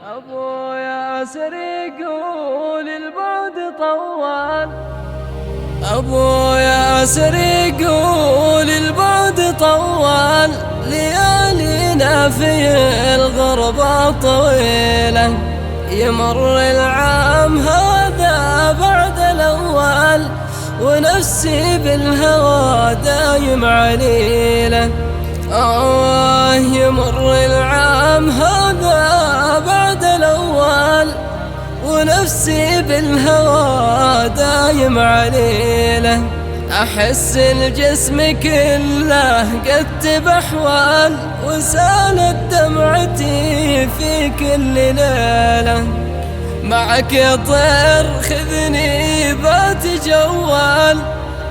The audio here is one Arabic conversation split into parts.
أبو ياسر يقول البعد طوال. أبو ياسر يقول البعد طوال، ليالينا في الغربة طويلة، يمر العام هذا بعد الأول، ونفسي بالهوى دايم عليلة. يمر العام هذا بعد الأول، ونفسي بالهوى دايم عليله. أحس الجسم كله قد تبحوال، وسالت دمعتي في كل ليلة. معك يا طير خذني بات جوال،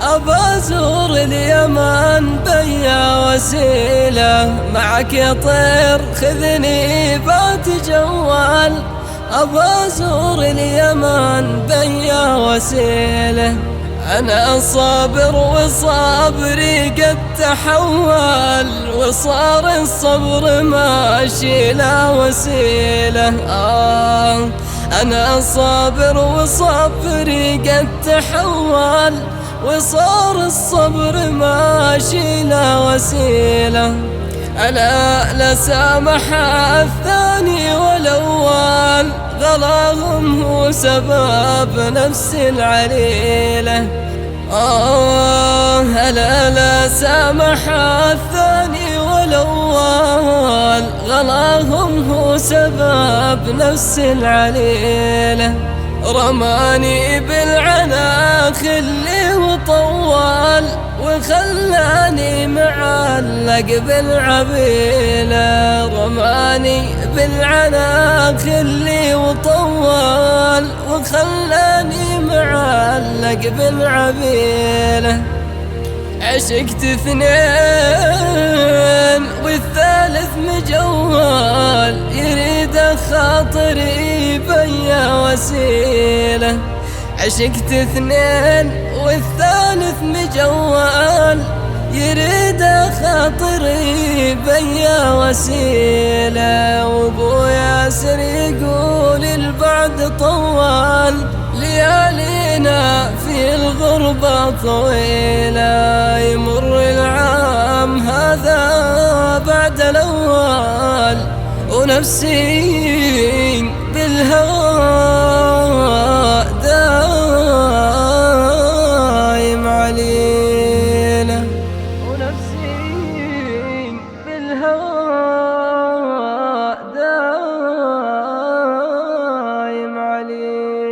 أبا أزور اليمن بيا وسيلة. معك يا طير خذني بات جوال، أبا أزور اليمن بيا وسيلة. أنا صابر وصبري قد تحول، وصار الصبر ماشي لا وسيلة. أنا صابر وصبري قد تحول، وصار الصبر ماشي لا وسيلة. ألا لا سامح الثاني والأول، غلاهم هو سبب نفس العليلة. ألا لا سامح الثاني والأول، غلاهم هو سبب نفس العليلة. رماني بالعنا خلي وطوال، وخلاني معلق بالعبيلة. رماني بالعنا خلي وطوال، وخلاني معلق بالعبيلة. عشقت اثنين والثالث مجوال، يريد خاطري بيا وسيلة. عشقت اثنين والثالث مجوال، يريد خاطري بيا وسيلة. وابو ياسر يقول البعد طوال، ليالينا في الغربة طويلة. يمر العام هذا بعد الأول، ونفسي بالهوى دايم علينا. ونفسي بالهوى دايم علينا.